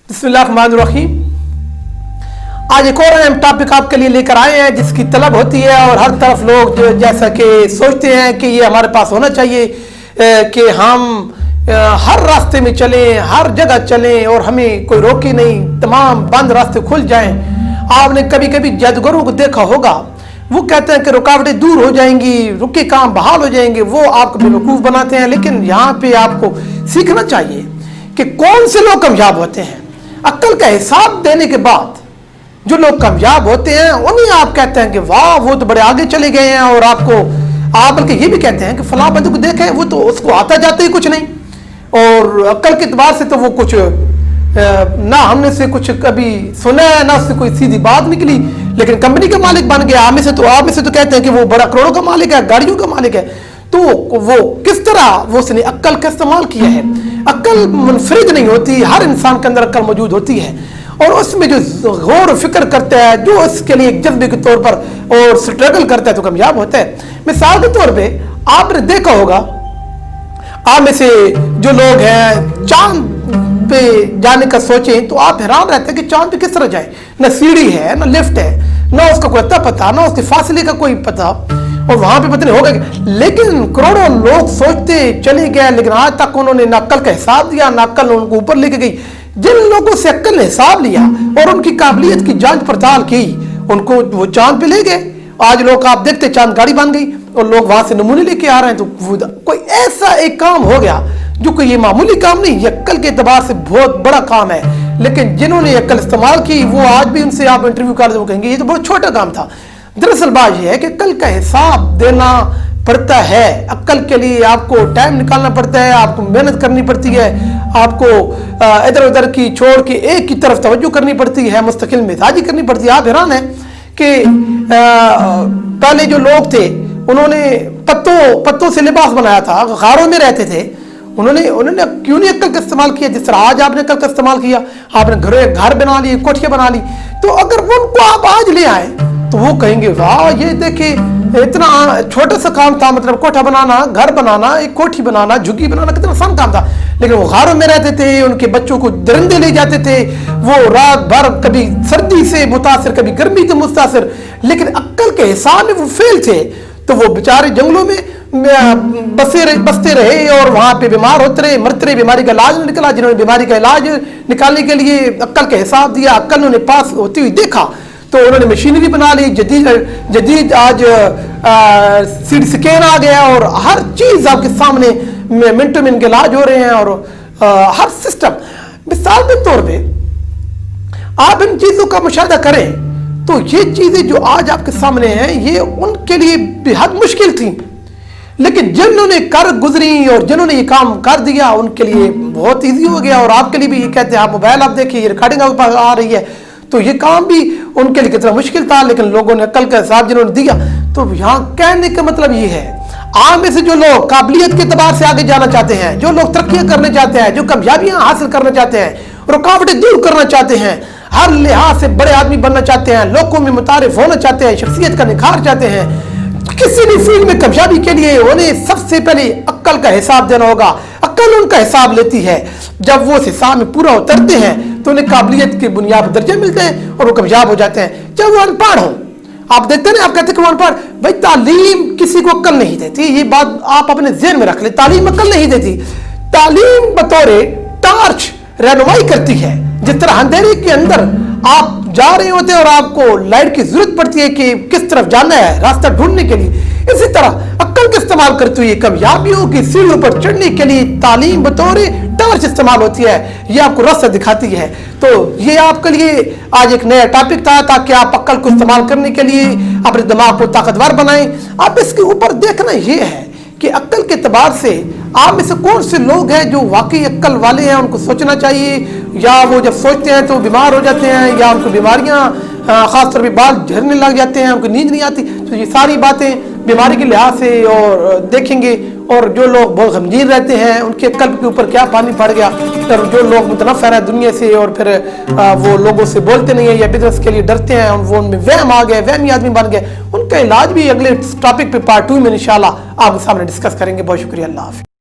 बिस्मिल्लाहिर्रहमानिर्रहीम। आज एक और अहम टॉपिक आपके लिए लेकर आए हैं जिसकी तलब होती है और हर तरफ लोग जैसा कि सोचते हैं कि ये हमारे पास होना चाहिए कि हम हर रास्ते में चलें, हर जगह चलें और हमें कोई रोके नहीं, तमाम बंद रास्ते खुल जाएं। आपने कभी कभी जादूगरों को देखा होगा, वो कहते हैं कि रुकावटें दूर हो जाएंगी, रुके काम बहाल हो जाएंगे, वो आपको बेवकूफ़ बनाते हैं। लेकिन यहाँ पे आपको सीखना चाहिए कि कौन से लोग कामयाब होते हैं। अक्ल का हिसाब देने के बाद जो लोग कामयाब होते हैं उन्हें आप कहते हैं कि वाह वो तो बड़े आगे चले गए हैं, और आप बल्कि ये भी कहते हैं कि फलां बंदे को देखे वो तो उसको आता जाता ही कुछ नहीं, और अक्ल के एतबार से तो वो कुछ ना हमने से कुछ कभी सुना है ना उससे कोई सीधी बात निकली, लेकिन कंपनी का मालिक बन गया। आप में से तो कहते हैं कि वो बड़ा करोड़ों का मालिक है, गाड़ियों का मालिक है। तो वो किस तरह वो उसने अक्ल का इस्तेमाल किया है। अक्ल मुनफरिद नहीं होती, हर इंसान के अंदर अक्ल मौजूद होती है, और उसमें जो गौर फिक्र करता है, जो उसके लिए एक जज्बे के तौर पर और स्ट्रगल करता है तो कामयाब होता है। मिसाल के तौर पे आपने देखा होगा, आप में से जो लोग हैं चांद पे जाने का सोचें तो आप हैरान रहते हैं कि चांद पे किस तरह जाए। ना सीढ़ी है, ना लिफ्ट है, ना उसका कोई अता पता, ना उसके फासले का कोई पता, और वहां पे पता नहीं होगा। लेकिन करोड़ों लोग सोचते चले गए, लेकिन आज तक उन्होंने ना अक्ल का हिसाब दिया, ना अक्ल उनको ऊपर लेके गई। जिन लोगों से अक्ल ने हिसाब लिया और उनकी काबिलियत की जांच पड़ताल की, उनको वो चांद पे ले गए। आज लोग आप देखते चांद गाड़ी बन गई और लोग वहां से नमूने लेके आ रहे हैं। तो कोई ऐसा एक काम हो गया जो कोई ये मामूली काम नहीं, ये अक्ल के एतबार से बहुत बड़ा काम है। लेकिन जिन्होंने अक्ल इस्तेमाल की वो आज भी उनसे आप इंटरव्यू कर वो कहेंगे ये तो बहुत छोटा काम था। दरअसल बात यह है कि अक्ल का हिसाब देना पड़ता है। अक्ल के लिए आपको टाइम निकालना पड़ता है, आपको मेहनत करनी पड़ती है, आपको इधर उधर की छोड़ के एक की तरफ तवज्जो करनी पड़ती है, मुस्तकिल मिजाजी करनी पड़ती है। आप हैरान है कि पहले जो लोग थे उन्होंने पत्तों से लिबास बनाया था, गारों में रहते थे। उन्होंने क्यों नहीं अक्ल का इस्तेमाल किया जिस तरह आज आपने अक्ल का इस्तेमाल किया। आपने घर बना ली, कोठियां बना ली। तो अगर उनको आप आज ले आए तो वो कहेंगे वाह ये देखिए इतना छोटा सा काम था, मतलब कोठा बनाना, घर बनाना, एक कोठी बनाना, झुग्गी बनाना कितना आसान काम था। लेकिन वो गारों में रहते थे, उनके बच्चों को दरिंदे ले जाते थे, वो रात भर कभी सर्दी से मुतासिर, कभी गर्मी से मुतासिर, लेकिन अक्ल के हिसाब में वो फेल थे। तो वो बेचारे जंगलों में बसते रहे और वहां पे बीमार होते रहे, मरते रहे, बीमारी का इलाज नहीं निकला। जिन्होंने बीमारी का इलाज निकालने के लिए अक्ल का हिसाब दिया, अक्ल उन्होंने पास होती हुई देखा, तो उन्होंने मशीनरी बना ली, जदीद आज सीटी स्कैन आ गया और हर चीज आपके सामने मिनटों में इनके इलाज हो रहे हैं, और हर सिस्टम। मिसाल के तौर पे आप इन चीजों का मुशाहिदा करें तो ये चीजें जो आज आपके सामने हैं ये उनके लिए बेहद मुश्किल थी, लेकिन जिन्होंने कर गुजरी और जिन्होंने ये काम कर दिया उनके लिए बहुत इजी हो गया। और आपके लिए भी ये कहते हैं, आप मोबाइल आप देखिए, ये रिकॉर्डिंग आपके पास आ रही है, तो ये काम भी उनके लिए कितना मुश्किल था, लेकिन लोगों ने अक्ल का हिसाब जिन्होंने दिया। तो यहाँ कहने का मतलब ये है, आम में से जो लोग काबिलियत के एतबार से आगे जाना चाहते हैं, जो लोग तरक्की करना चाहते हैं, जो कामयाबियां हासिल करना चाहते हैं, रुकावटें दूर करना चाहते हैं, हर लिहाज से बड़े आदमी बनना चाहते हैं, लोगों में मुतारिफ होना चाहते हैं, शख्सियत का निखार चाहते हैं, किसी भी फील्ड में कामयाबी के लिए उन्हें सबसे पहले अक्ल का हिसाब देना होगा। अक्ल उनका हिसाब लेती है, जब वो उस हिसाब में पूरा उतरते हैं तो उन्हें काबिलियत के बुनियाद दर्जे मिलते हैं और वो कामयाब हो जाते हैं। जब वो अनपढ़ हो, आप देखते हैं ना, आप कहते हैं कि वो अनपढ़, भाई तालीम किसी को अक्ल नहीं देती, ये बात आप अपने ज़हन में रख ले। तालीम अक्ल नहीं देती, तालीम बतौर टार्च रहनुमाई करती है। जिस तरह अंधेरे के अंदर आप जा रहे होते हैं और आपको लाइट की जरूरत पड़ती है कि किस तरफ जाना है रास्ता ढूंढने के लिए, इसी तरह अक्ल का इस्तेमाल करती हुई कामयाबियों की सीढ़ियों पर चढ़ने के लिए तालीम बतौर टार्च इस्तेमाल होती है, ये आपको रास्ता दिखाती है। तो ये आपके लिए आज एक नया टॉपिक था, ताकि आप अक्ल को इस्तेमाल करने के लिए अपने दिमाग को ताकतवर बनाएं। अब इसके ऊपर देखना ये है कि अक्ल के एतबार से आप में से कौन से लोग हैं जो वाकई अक्ल वाले हैं, उनको सोचना चाहिए, या वो जब सोचते हैं तो बीमार हो जाते हैं, या उनको बीमारियां खासतौर पर बाल झड़ने लग जाते हैं, उनको नींद नहीं आती। तो ये सारी बातें बीमारी के लिहाज से और देखेंगे। और जो लोग बहुत गमगीन रहते हैं उनके कल्ब के ऊपर क्या पानी पड़ गया, और जो लोग मुतनफ़र हैं दुनिया से और फिर वो लोगों से बोलते नहीं है या बिजनेस के लिए डरते हैं, वो उनमें वहम आ गए, वहमी आदमी बन गए, उनका इलाज भी अगले टॉपिक पे पार्ट 2 में इंशाल्लाह आपके सामने डिस्कस करेंगे। बहुत शुक्रिया, अल्लाह हाफ़िज़।